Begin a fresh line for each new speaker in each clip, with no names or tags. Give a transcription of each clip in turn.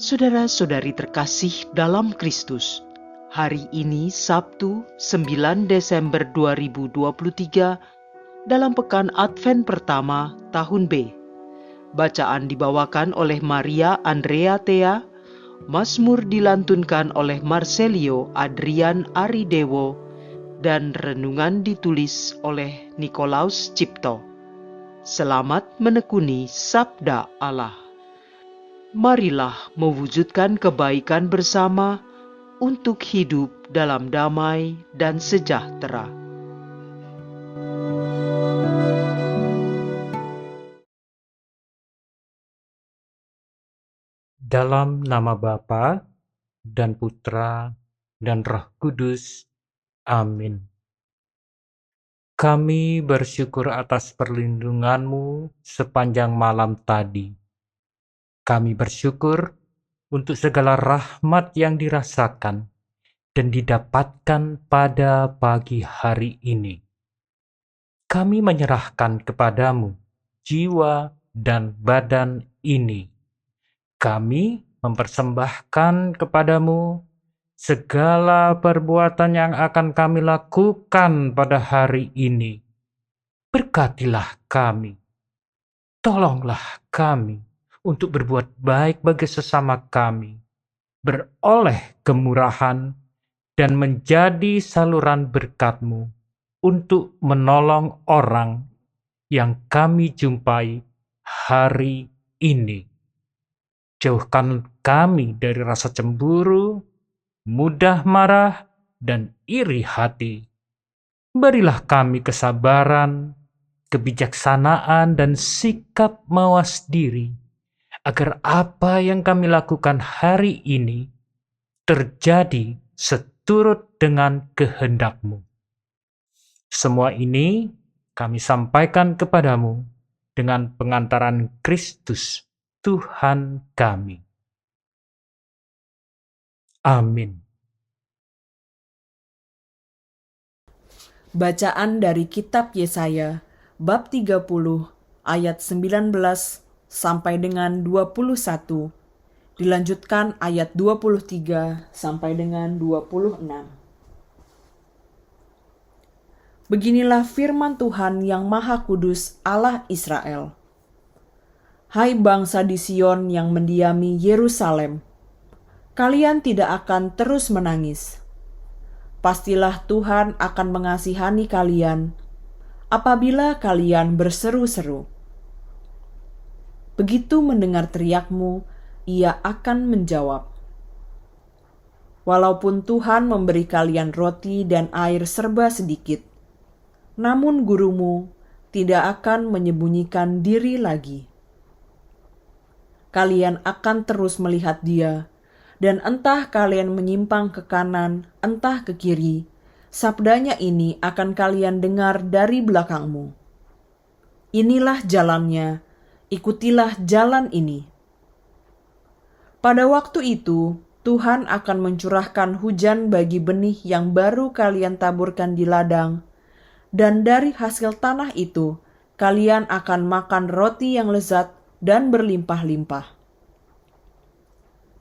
Saudara-saudari terkasih dalam Kristus, hari ini Sabtu 9 Desember 2023 dalam pekan Advent pertama tahun B. Bacaan dibawakan oleh Maria Andrea Thea, Mazmur dilantunkan oleh Marcelio Adrian Aridewo, dan renungan ditulis oleh Nikolaus Cipto. Selamat menekuni Sabda Allah. Marilah mewujudkan kebaikan bersama untuk hidup dalam damai dan sejahtera.
Dalam nama Bapa dan Putra dan Roh Kudus. Amin. Kami bersyukur atas perlindungan-Mu sepanjang malam tadi. Kami bersyukur untuk segala rahmat yang dirasakan dan didapatkan pada pagi hari ini. Kami menyerahkan kepadamu jiwa dan badan ini. Kami mempersembahkan kepadamu segala perbuatan yang akan kami lakukan pada hari ini. Berkatilah kami, tolonglah kami untuk berbuat baik bagi sesama kami, beroleh kemurahan, dan menjadi saluran berkat-Mu untuk menolong orang yang kami jumpai hari ini. Jauhkan kami dari rasa cemburu, mudah marah, dan iri hati. Berilah kami kesabaran, kebijaksanaan, dan sikap mawas diri, agar apa yang kami lakukan hari ini terjadi seturut dengan kehendak-Mu. Semua ini kami sampaikan kepadamu dengan pengantaran Kristus, Tuhan kami. Amin.
Bacaan dari kitab Yesaya bab 30 ayat 19 sampai dengan 21, dilanjutkan ayat 23 sampai dengan 26. Beginilah firman Tuhan yang Maha Kudus, Allah Israel. Hai bangsa di Sion yang mendiami Yerusalem, kalian tidak akan terus menangis. Pastilah Tuhan akan mengasihani kalian apabila kalian berseru-seru. Begitu mendengar teriakmu, Ia akan menjawab. Walaupun Tuhan memberi kalian roti dan air serba sedikit, namun gurumu tidak akan menyembunyikan diri lagi. Kalian akan terus melihat Dia, dan entah kalian menyimpang ke kanan, entah ke kiri, sabdanya ini akan kalian dengar dari belakangmu. Inilah jalannya, ikutilah jalan ini. Pada waktu itu, Tuhan akan mencurahkan hujan bagi benih yang baru kalian taburkan di ladang, dan dari hasil tanah itu, kalian akan makan roti yang lezat dan berlimpah-limpah.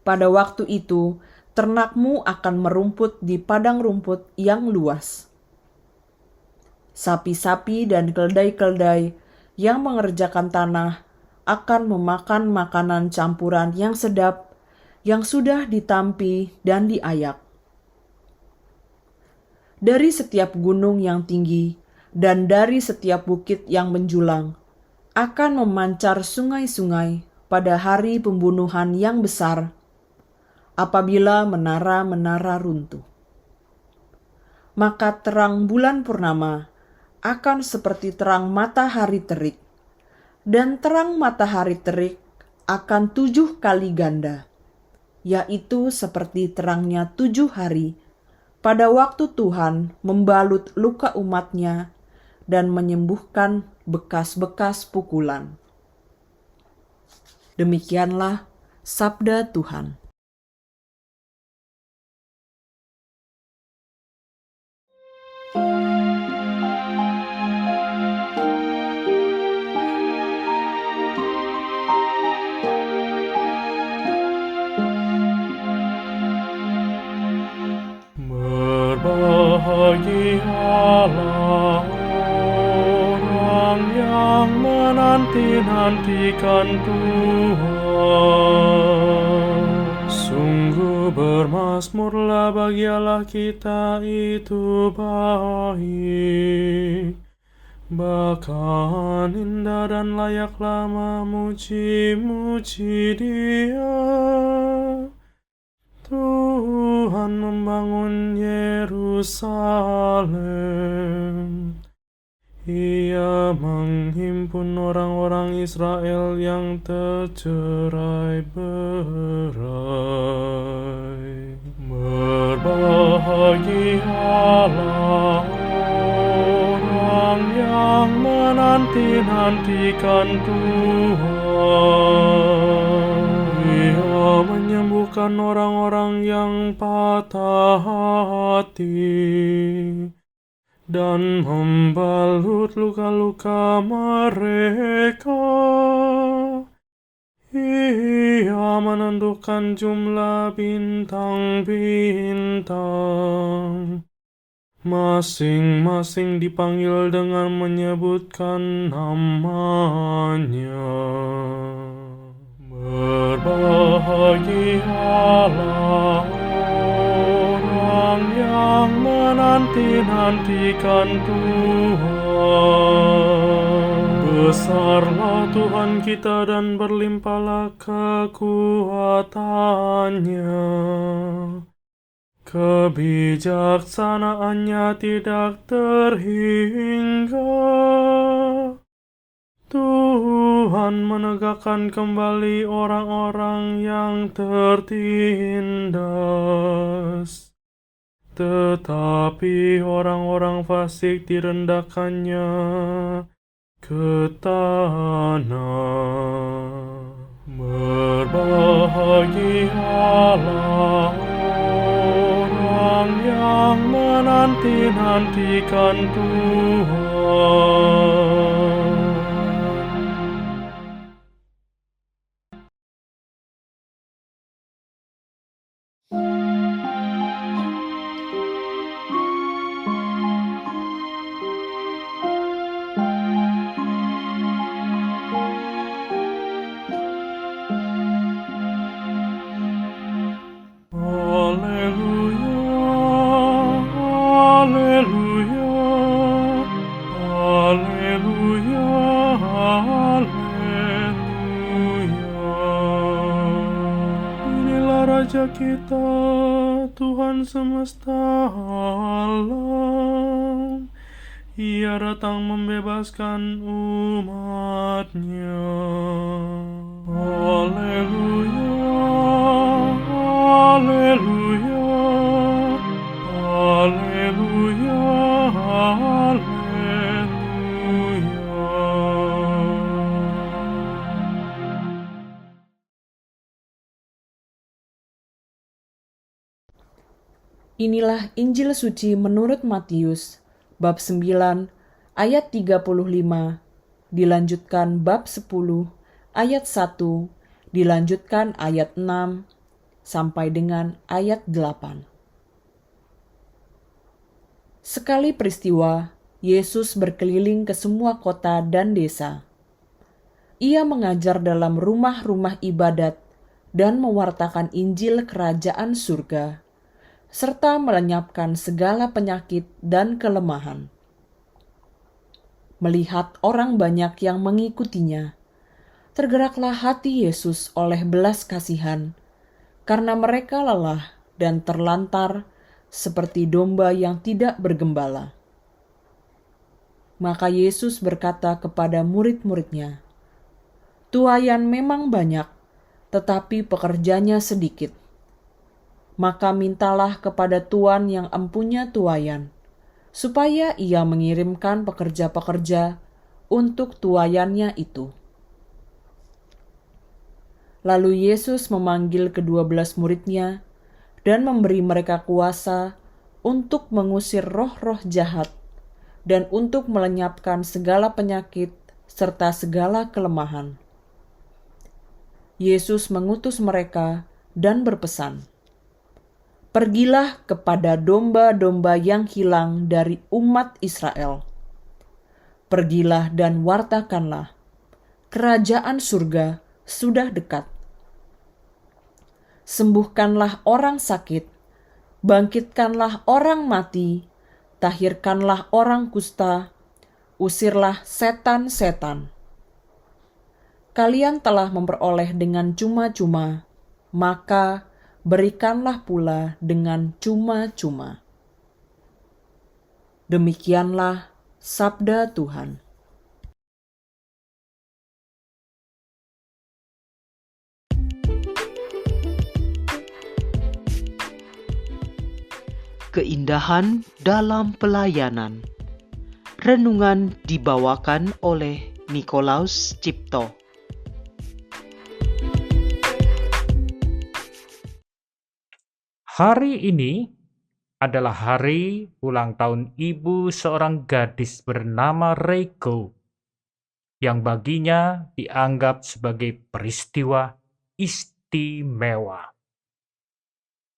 Pada waktu itu, ternakmu akan merumput di padang rumput yang luas. Sapi-sapi dan keledai-keledai yang mengerjakan tanah akan memakan makanan campuran yang sedap, yang sudah ditampi dan diayak. Dari setiap gunung yang tinggi dan dari setiap bukit yang menjulang, akan memancar sungai-sungai pada hari pembunuhan yang besar, apabila menara-menara runtuh. Maka terang bulan purnama akan seperti terang matahari terik, dan terang matahari terik akan 7 kali ganda, yaitu seperti terangnya 7 hari, pada waktu Tuhan membalut luka umat-Nya dan menyembuhkan bekas-bekas pukulan. Demikianlah sabda Tuhan.
menanti-nantikan Tuhan. Sungguh bermazmurlah bagi Allah kita, itu baik. Bahkan indah dan layaklah memuji-muji Dia. Tuhan membangun Yerusalem. Ia menghimpun orang-orang Israel yang tercerai-berai. Berbahagialah orang yang menanti-nantikan Tuhan. Ia menyembuhkan orang-orang yang patah hati dan membalut luka-luka mereka. Ia menentukan jumlah bintang-bintang. Masing-masing dipanggil dengan menyebutkan namanya. Berbahagialah orang yang menanti-nantikan Tuhan. Besarlah Tuhan kita dan berlimpahlah kekuatannya. Kebijaksanaannya tidak terhingga. Tuhan menegakkan kembali orang-orang yang tertindas, tetapi orang-orang fasik direndahkannya ke tanah. Berbahagialah orang yang menanti-nantikan Tuhan. Raja kita, Tuhan semesta alam. Ia datang membebaskan umat-Nya. Haleluya, haleluya, haleluya, haleluya.
Inilah Injil suci menurut Matius, bab 9, ayat 35, dilanjutkan bab 10, ayat 1, dilanjutkan ayat 6, sampai dengan ayat 8. Sekali peristiwa, Yesus berkeliling ke semua kota dan desa. Ia mengajar dalam rumah-rumah ibadat dan mewartakan Injil kerajaan surga, serta melenyapkan segala penyakit dan kelemahan. Melihat orang banyak yang mengikutinya, tergeraklah hati Yesus oleh belas kasihan, karena mereka lelah dan terlantar seperti domba yang tidak bergembala. Maka Yesus berkata kepada murid-murid-Nya, "Tuaian memang banyak, tetapi pekerjanya sedikit. Maka mintalah kepada Tuan yang empunya tuaian, supaya ia mengirimkan pekerja-pekerja untuk tuaiannya itu." Lalu Yesus memanggil ke-12 murid-Nya dan memberi mereka kuasa untuk mengusir roh-roh jahat dan untuk melenyapkan segala penyakit serta segala kelemahan. Yesus mengutus mereka dan berpesan, "Pergilah kepada domba-domba yang hilang dari umat Israel. Pergilah dan wartakanlah, kerajaan surga sudah dekat. Sembuhkanlah orang sakit, bangkitkanlah orang mati, tahirkanlah orang kusta, usirlah setan-setan. Kalian telah memperoleh dengan cuma-cuma, maka berikanlah pula dengan cuma-cuma. Demikianlah sabda Tuhan.
Keindahan dalam pelayanan. Renungan dibawakan oleh Nikolaus Cipto.
Hari ini adalah hari ulang tahun ibu seorang gadis bernama Reiko, yang baginya dianggap sebagai peristiwa istimewa.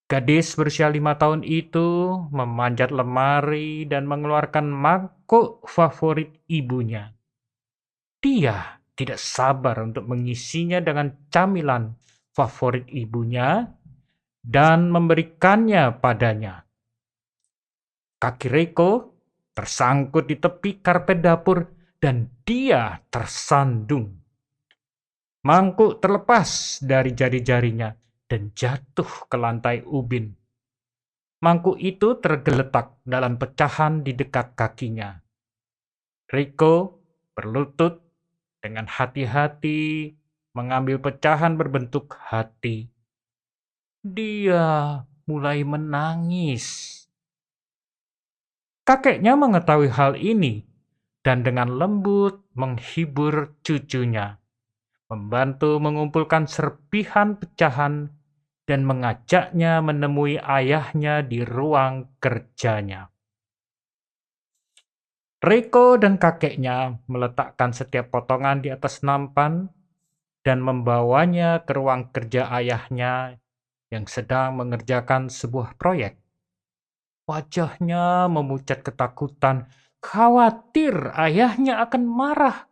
Gadis berusia 5 tahun itu memanjat lemari dan mengeluarkan mangkuk favorit ibunya. Dia tidak sabar untuk mengisinya dengan camilan favorit ibunya dan memberikannya padanya. Kaki Reiko tersangkut di tepi karpet dapur dan dia tersandung. Mangkuk terlepas dari jari-jarinya dan jatuh ke lantai ubin. Mangkuk itu tergeletak dalam pecahan di dekat kakinya. Reiko berlutut dengan hati-hati mengambil pecahan berbentuk hati. Dia mulai menangis. Kakeknya mengetahui hal ini dan dengan lembut menghibur cucunya, membantu mengumpulkan serpihan pecahan dan mengajaknya menemui ayahnya di ruang kerjanya. Reiko dan kakeknya meletakkan setiap potongan di atas nampan dan membawanya ke ruang kerja ayahnya yang sedang mengerjakan sebuah proyek. Wajahnya memucat ketakutan, khawatir ayahnya akan marah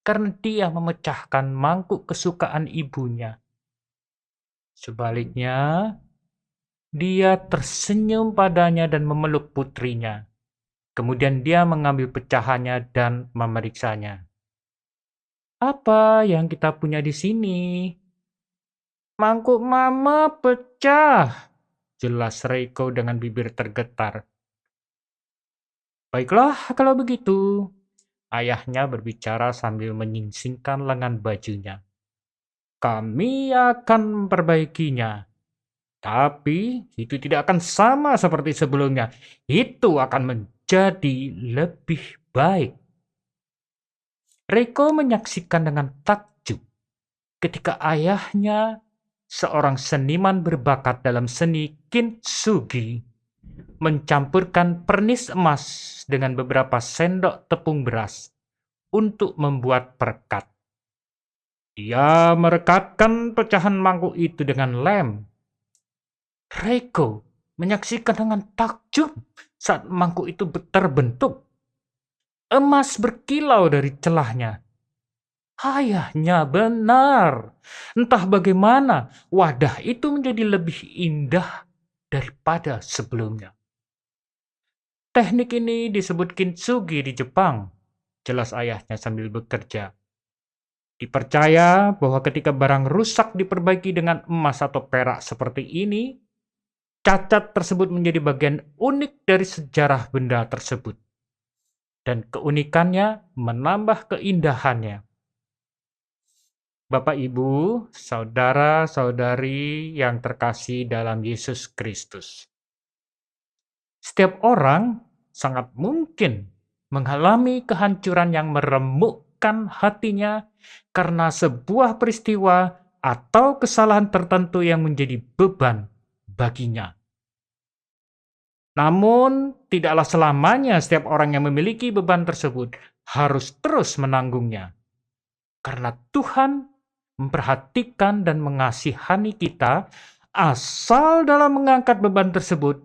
karena dia memecahkan mangkuk kesukaan ibunya. Sebaliknya, dia tersenyum padanya dan memeluk putrinya. Kemudian dia mengambil pecahannya dan memeriksanya. Apa yang kita punya di sini? Mangkuk mama pecah, jelas Reiko dengan bibir tergetar. Baiklah kalau begitu, ayahnya berbicara sambil menyingsingkan lengan bajunya. Kami akan memperbaikinya. Tapi itu tidak akan sama seperti sebelumnya. Itu akan menjadi lebih baik. Reiko menyaksikan dengan takjub ketika ayahnya, seorang seniman berbakat dalam seni kintsugi, mencampurkan pernis emas dengan beberapa sendok tepung beras untuk membuat perekat. Dia merekatkan pecahan mangkuk itu dengan lem. Reiko menyaksikan dengan takjub saat mangkuk itu terbentuk. Emas berkilau dari celahnya. Ayahnya benar. Entah bagaimana wadah itu menjadi lebih indah daripada sebelumnya. Teknik ini disebut kintsugi di Jepang, jelas ayahnya sambil bekerja. Dipercaya bahwa ketika barang rusak diperbaiki dengan emas atau perak seperti ini, cacat tersebut menjadi bagian unik dari sejarah benda tersebut. Dan keunikannya menambah keindahannya. Bapak, Ibu, saudara-saudari yang terkasih dalam Yesus Kristus. Setiap orang sangat mungkin mengalami kehancuran yang meremukkan hatinya karena sebuah peristiwa atau kesalahan tertentu yang menjadi beban baginya. Namun, tidaklah selamanya setiap orang yang memiliki beban tersebut harus terus menanggungnya. Karena Tuhan memperhatikan dan mengasihani kita, asal dalam mengangkat beban tersebut,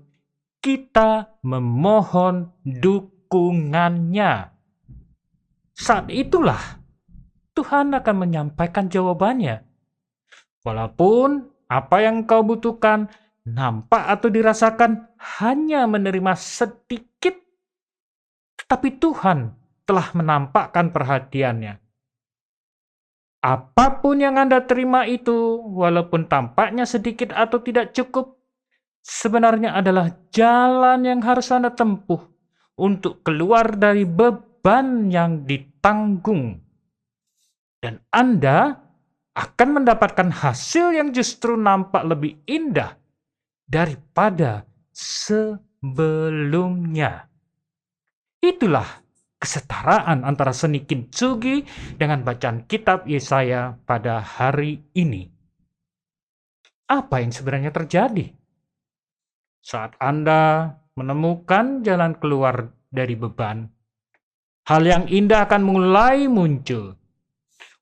kita memohon dukungannya. Saat itulah Tuhan akan menyampaikan jawabannya. Walaupun apa yang kau butuhkan nampak atau dirasakan hanya menerima sedikit, tetapi Tuhan telah menampakkan perhatiannya. Apapun yang Anda terima itu, walaupun tampaknya sedikit atau tidak cukup, sebenarnya adalah jalan yang harus Anda tempuh untuk keluar dari beban yang ditanggung. Dan Anda akan mendapatkan hasil yang justru nampak lebih indah daripada sebelumnya. Itulah kesetaraan antara seni kintsugi dengan bacaan kitab Yesaya pada hari ini. Apa yang sebenarnya terjadi? Saat Anda menemukan jalan keluar dari beban, hal yang indah akan mulai muncul.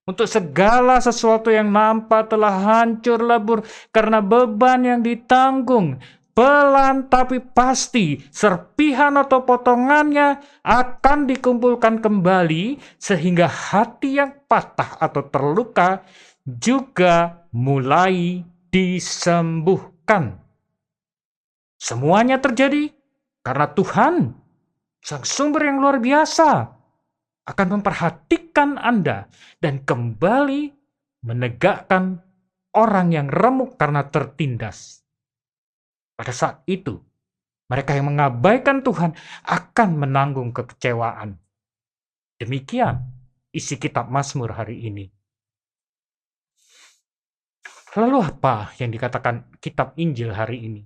Untuk segala sesuatu yang nampak telah hancur lebur karena beban yang ditanggung, pelan tapi pasti serpihan atau potongannya akan dikumpulkan kembali sehingga hati yang patah atau terluka juga mulai disembuhkan. Semuanya terjadi karena Tuhan, Sang Sumber yang luar biasa, akan memperhatikan Anda dan kembali menegakkan orang yang remuk karena tertindas. Pada saat itu, mereka yang mengabaikan Tuhan akan menanggung kekecewaan. Demikian isi kitab Mazmur hari ini. Lalu apa yang dikatakan kitab Injil hari ini?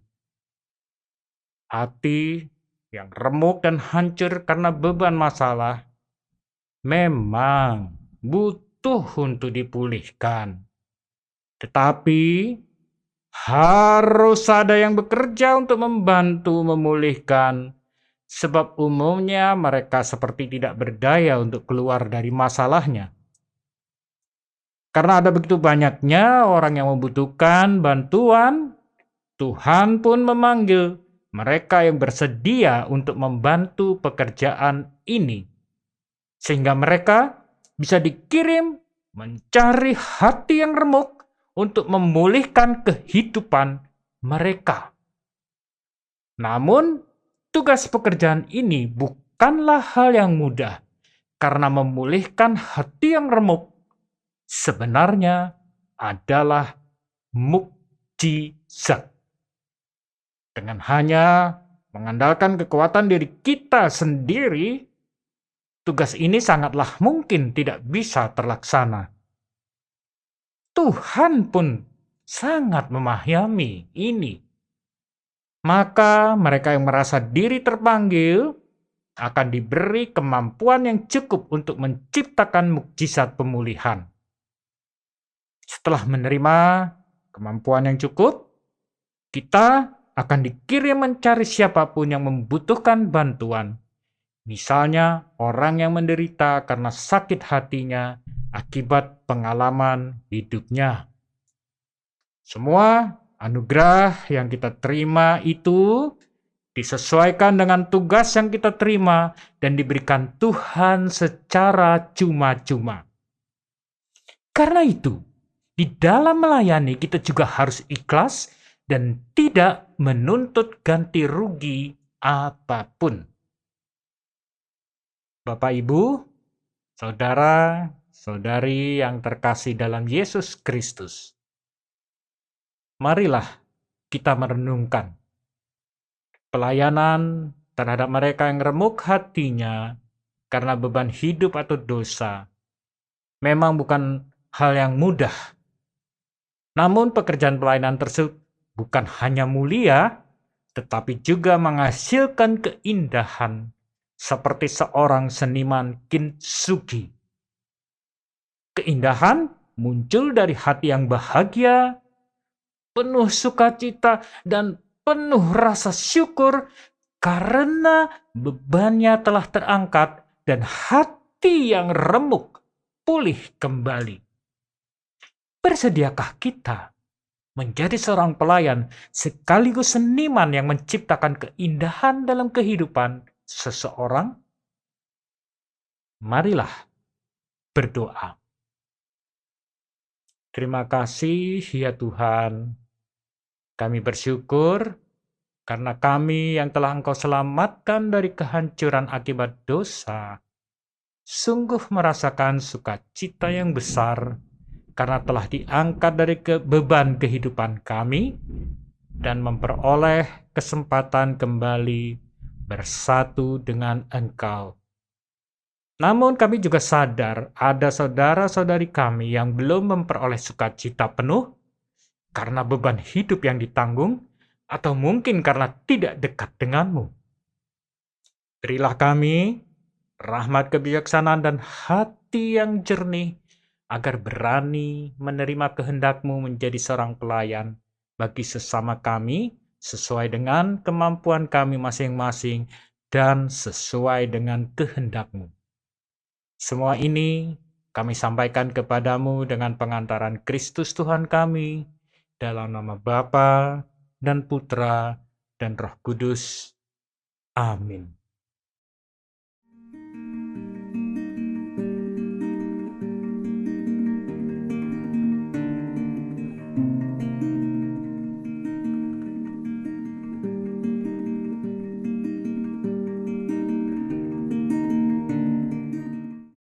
Hati yang remuk dan hancur karena beban masalah memang butuh untuk dipulihkan. Tetapi harus ada yang bekerja untuk membantu memulihkan, sebab umumnya mereka seperti tidak berdaya untuk keluar dari masalahnya. Karena ada begitu banyaknya orang yang membutuhkan bantuan, Tuhan pun memanggil mereka yang bersedia untuk membantu pekerjaan ini. Sehingga mereka bisa dikirim mencari hati yang remuk untuk memulihkan kehidupan mereka. Namun, tugas pekerjaan ini bukanlah hal yang mudah, karena memulihkan hati yang remuk sebenarnya adalah mukjizat. Dengan hanya mengandalkan kekuatan diri kita sendiri, tugas ini sangatlah mungkin tidak bisa terlaksana. Tuhan pun sangat memahami ini. Maka mereka yang merasa diri terpanggil akan diberi kemampuan yang cukup untuk menciptakan mukjizat pemulihan. Setelah menerima kemampuan yang cukup, kita akan dikirim mencari siapapun yang membutuhkan bantuan. Misalnya orang yang menderita karena sakit hatinya akibat pengalaman hidupnya. Semua anugerah yang kita terima itu disesuaikan dengan tugas yang kita terima dan diberikan Tuhan secara cuma-cuma. Karena itu, di dalam melayani kita juga harus ikhlas dan tidak menuntut ganti rugi apapun. Bapak, Ibu, saudara, saudari yang terkasih dalam Yesus Kristus, marilah kita merenungkan pelayanan terhadap mereka yang remuk hatinya karena beban hidup atau dosa. Memang bukan hal yang mudah. Namun pekerjaan pelayanan tersebut bukan hanya mulia, tetapi juga menghasilkan keindahan seperti seorang seniman kintsugi. Keindahan muncul dari hati yang bahagia, penuh sukacita, dan penuh rasa syukur karena bebannya telah terangkat dan hati yang remuk pulih kembali. Bersediakah kita menjadi seorang pelayan sekaligus seniman yang menciptakan keindahan dalam kehidupan seseorang? Marilah berdoa. Terima kasih ya Tuhan. Kami bersyukur karena kami yang telah Engkau selamatkan dari kehancuran akibat dosa, sungguh merasakan sukacita yang besar karena telah diangkat dari beban kehidupan kami dan memperoleh kesempatan kembali bersatu dengan Engkau. Namun kami juga sadar ada saudara-saudari kami yang belum memperoleh sukacita penuh karena beban hidup yang ditanggung atau mungkin karena tidak dekat denganmu. Berilah kami rahmat kebijaksanaan dan hati yang jernih agar berani menerima kehendak-Mu menjadi seorang pelayan bagi sesama kami sesuai dengan kemampuan kami masing-masing dan sesuai dengan kehendak-Mu. Semua ini kami sampaikan kepadamu dengan pengantaran Kristus Tuhan kami, dalam nama Bapa dan Putra dan Roh Kudus. Amin.